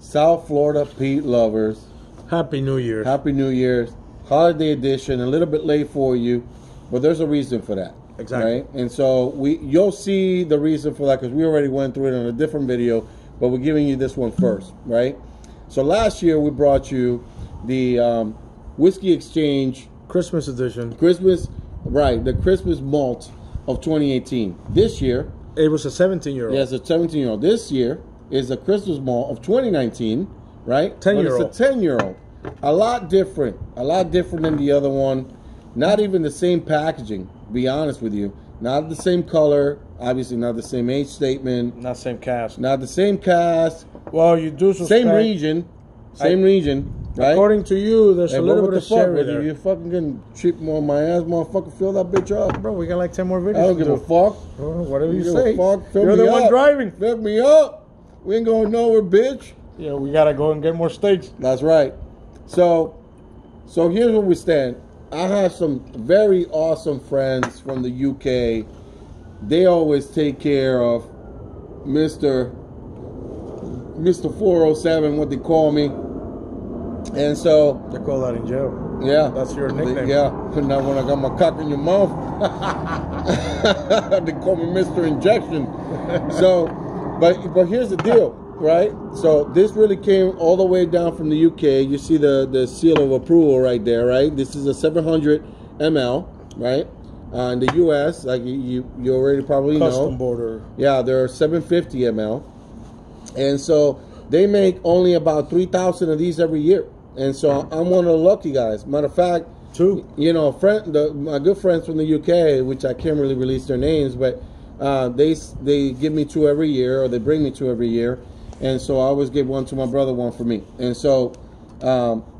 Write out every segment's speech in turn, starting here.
South Florida Pete lovers. Happy New Year. Happy New Year's. Holiday edition. A little bit late for you, but there's a reason for that. Exactly. Right? And so you'll see the reason for that because we already went through it in a different video, but we're giving you this one first, right? So last year we brought you the Whiskey Exchange Christmas edition. Christmas, right? The Christmas Malt of 2018. This year, it was a 17-year-old. Yes, a 17-year-old. This year is a Christmas Malt of 2019, right? 10-year-old. It's a 10-year-old. A lot different than the other one. Not even the same packaging, to be honest with you. Not the same color, obviously not the same age statement. Not same cast. Not the same cast. Well, you do suspect. Same region, right? According to you, there's a little bit of sherry there. You fucking getting cheap on my ass, motherfucker. Fill that bitch up. Bro, we got like 10 more videos. I don't give a fuck. Whatever you say. You're the one driving. Fill me up. We ain't going nowhere, bitch. Yeah, we gotta go and get more steaks. That's right. So here's where we stand. I have some very awesome friends from the UK. They always take care of Mr. 407, what they call me. And so they call that in jail. Yeah. That's your nickname. Yeah. Now when I got my cock in your mouth, they call me Mr. Injection. So, but here's the deal, right? So this really came all the way down from the UK. You see the seal of approval right there, right? This is a 700 ml, right? In the US, like you already probably know. Custom border. Yeah, they're 750 ml. And so they make only about 3,000 of these every year. And so I'm one of the lucky guys. Matter of fact, two. You know, my good friends from the UK, which I can't really release their names, but they give me two every year, or they bring me two every year. And so I always give one to my brother, one for me. And so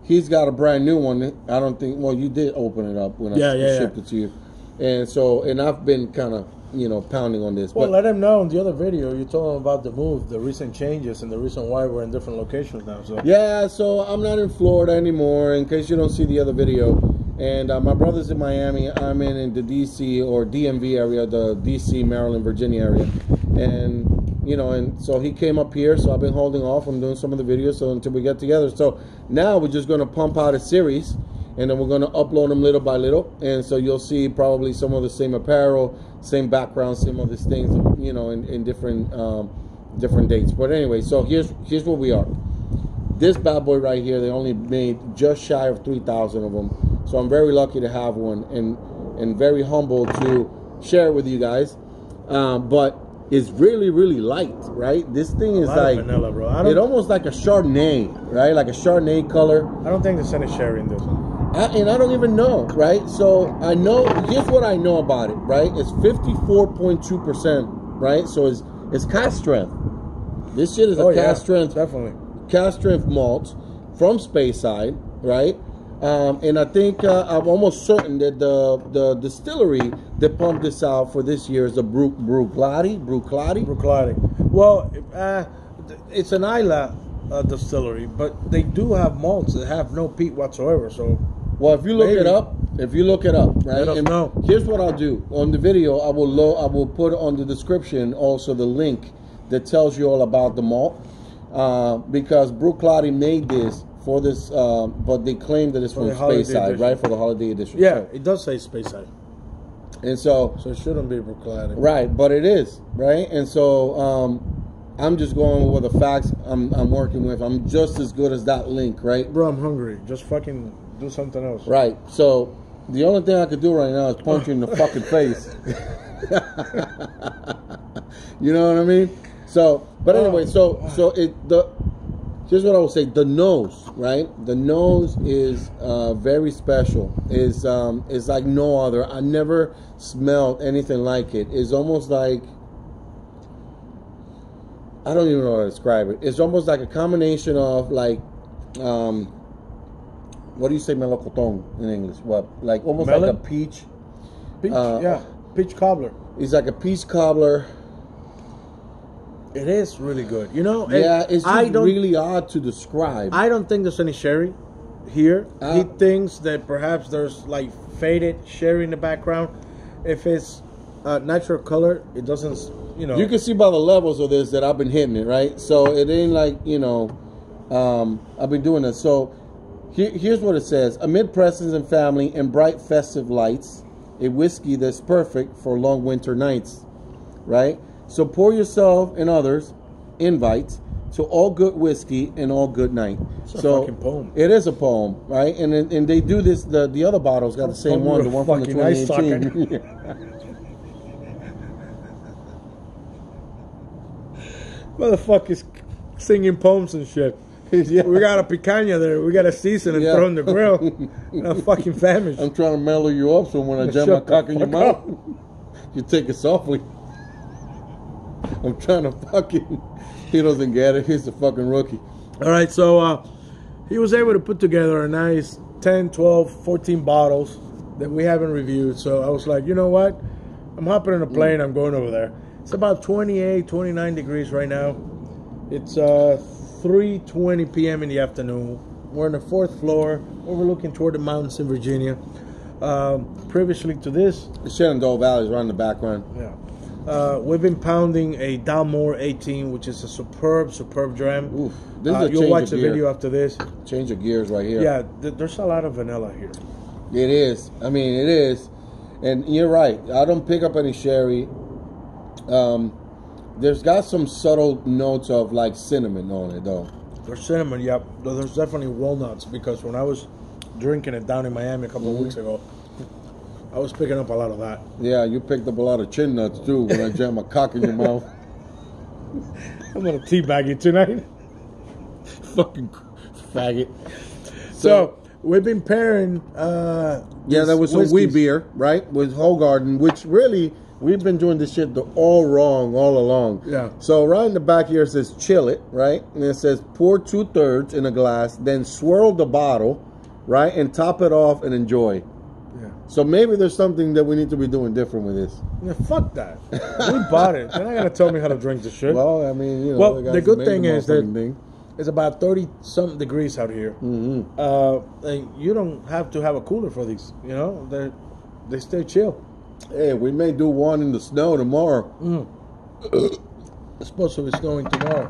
he's got a brand new one. I don't think, well, you did open it up when I shipped it to you. And so, and I've been kind of, you know, pounding on this. Well, let him know in the other video. You told him about the move, the recent changes, and the reason why we're in different locations now. So yeah, so I'm not in Florida anymore, in case you don't see the other video. And my brother's in Miami. I'm in the DC or DMV area, the DC, Maryland, Virginia area. And, you know, and so he came up here, so I've been holding off. I'm doing some of the videos until we get together. So now we're just going to pump out a series, and then we're going to upload them little by little. And so you'll see probably some of the same apparel, same background, some of these things, you know, in different different dates. But anyway, so here's where we are. This bad boy right here, they only made just shy of 3,000 of them. So I'm very lucky to have one, and very humbled to share it with you guys. But it's really, really light, right? This thing is like vanilla, bro. It's almost like a Chardonnay, right? Like a Chardonnay color. I don't think there's any sherry in this one. And I don't even know, right? So I know, here's what I know about it, right? It's 54.2%, right? So it's cask strength. This shit is a cask strength, definitely cask strength malt from Speyside, right? And I think I'm almost certain that the distillery that pumped this out for this year is a Bruichladdich. Well, it's an Isla distillery, but they do have malts that have no peat whatsoever. So, well, if you look it up, right? Let us know. Here's what I'll do on the video. I will put on the description also the link that tells you all about the malt, because Bruichladdich made this for this, but they claim that it's from Speyside, right? For the holiday edition. Yeah, it does say Speyside. And so it shouldn't be Bruichladdich. Right, but it is, right? And so I'm just going with the facts I'm working with. I'm just as good as that link, right? Bro, I'm hungry. Just fucking do something else. Right. So the only thing I could do right now is punch you in the fucking face. You know what I mean? So, but anyway, here's what I would say. The nose, right? The nose is very special. Is like no other. I never smelled anything like it. It's almost like, I don't even know how to describe it. It's almost like a combination of like, what do you say melocotón in English? What, like almost melon? like a peach? Peach cobbler. It's like a peach cobbler. It is really good. You know, yeah, it's just really odd to describe. I don't think there's any sherry here. He thinks that perhaps there's like faded sherry in the background. If it's natural color, it doesn't, you know. You can see by the levels of this that I've been hitting it, right? So it ain't like, you know, I've been doing this. So here's what it says: amid presents and family and bright festive lights, a whiskey that's perfect for long winter nights, right? So pour yourself and others invites to all good whiskey and all good night. It's a fucking poem. It is a poem, right? And they do this. The other bottles got the same one, the one from the 2018. Motherfuckers singing poems and shit. Yeah. We got a picanha there. We got a season and throw in the grill. And I'm fucking famished. I'm trying to mellow you up, so when I jam my cock in your mouth, you take it softly. I'm trying to fucking... He doesn't get it. He's a fucking rookie. All right, so he was able to put together a nice 10, 12, 14 bottles that we haven't reviewed. So I was like, you know what? I'm hopping on a plane. I'm going over there. It's about 28, 29 degrees right now. It's 3:20 p.m. in the afternoon. We're on the 4th floor, overlooking toward the mountains in Virginia. Previously to this, The Shenandoah Valley is right in the background. yeah. We've been pounding a Dalmore 18, which is a superb dram. Oof, this is a you'll change watch of the gear. video after this. Change of gears right here. Yeah, there's a lot of vanilla here. It is. I mean, it is. And you're right. I don't pick up any sherry. There's got some subtle notes of like cinnamon on it, though. There's cinnamon, yep. There's definitely walnuts, because when I was drinking it down in Miami a couple of weeks ago, I was picking up a lot of that. Yeah, you picked up a lot of chin nuts too when I jammed my cock in your mouth. I'm gonna teabag you tonight. Fucking faggot. So we've been pairing. Yeah, there was some wheat beer, right, with Hogarden, which really we've been doing this shit all wrong all along. Yeah. So right in the back here it says chill it, right, and it says pour 2/3 in a glass, then swirl the bottle, right, and top it off and enjoy. Yeah. So maybe there's something that we need to be doing different with this. Yeah, fuck that. We bought it. They're not gonna tell me how to drink this shit. Well, I mean, you know. Well, guys the good made thing is that thing. it's about 30-something degrees out here. Mm-hmm. And you don't have to have a cooler for these. You know, they stay chill. Hey, we may do one in the snow tomorrow. It's supposed to be snowing tomorrow.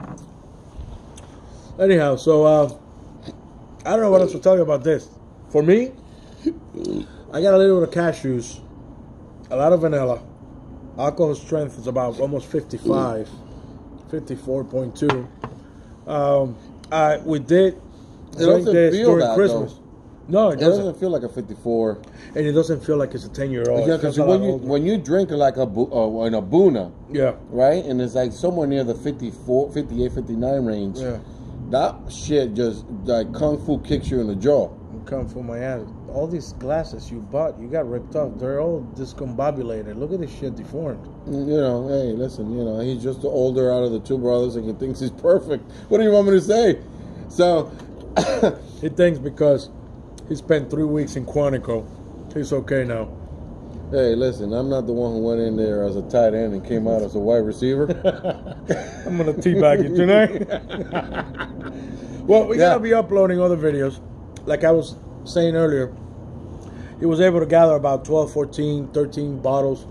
Anyhow, so I don't know what else to tell you about this. For me, I got a little bit of cashews, a lot of vanilla. Alcohol strength is about almost 55, 54.2. We did drink this during Christmas. Though. No, it It doesn't. doesn't feel like a 54. And it doesn't feel like it's a 10-year-old. Yeah, because when you drink like in a Boona, yeah, right, and it's like somewhere near the 54, 58, 59 range, yeah, that shit just like kung fu kicks you in the jaw. come for my ass. All these glasses you bought, you got ripped off. They're all discombobulated. Look at this shit deformed. You know, hey, listen, you know, he's just the older out of the two brothers and he thinks he's perfect. What do you want me to say? So, He thinks because he spent 3 weeks in Quantico, he's okay now. hey, listen, I'm not the one who went in there as a tight end and came out as a wide receiver. I'm gonna teabag you tonight. Well, we gotta be uploading other videos. Like I was saying earlier, he was able to gather about 12, 14, 13 bottles.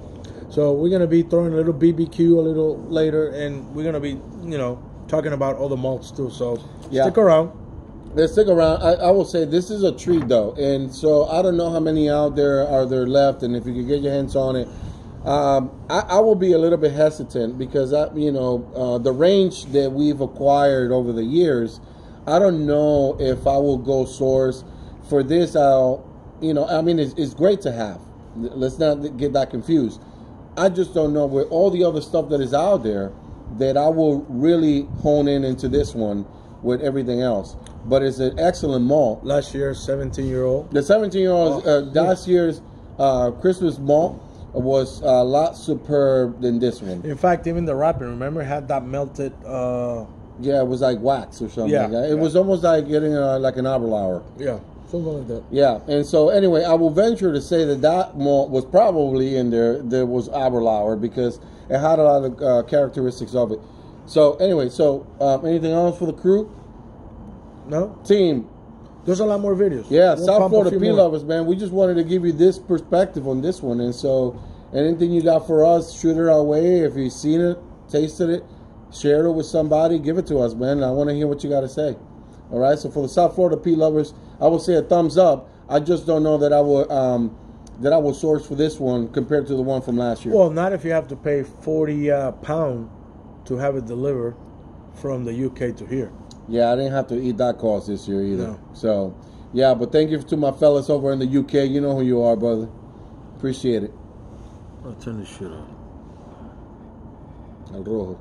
So we're gonna be throwing a little BBQ a little later, and we're gonna be, you know, talking about all the malts too. So stick around. Let's stick around. I will say this is a treat though, and so I don't know how many out there are there left, and if you could get your hands on it, I will be a little bit hesitant because the range that we've acquired over the years, I don't know if I will go source for this. It's great to have. Let's not get that confused. I just don't know with all the other stuff that is out there that I will really hone into this one with everything else. But it's an excellent malt. Last year's 17-year-old. The 17-year-old, last year's Christmas malt was a lot superb than this one. In fact, even the wrapping, remember, had that melted. Yeah, it was like wax or something. Yeah, like that. It was almost like getting like an Aberlour. Yeah, something like that. Yeah, and so anyway, I will venture to say that malt was probably in there. There was Aberlour because it had a lot of characteristics of it. So anyway, anything else for the crew? No? Team. There's a lot more videos. Yeah, We'll South Florida Pea more. Lovers, man. We just wanted to give you this perspective on this one. And so anything you got for us, shoot it our way. If you've seen it, tasted it, share it with somebody, give it to us, man. I want to hear what you got to say. All right. So for the South Florida peat lovers, I would say a thumbs up. I just don't know that I will source for this one compared to the one from last year. Well, not if you have to pay 40 pound to have it delivered from the UK to here. Yeah, I didn't have to eat that cost this year either. No. So, yeah, but thank you to my fellas over in the UK. You know who you are, brother. Appreciate it. I'll turn this shit off. Al rojo.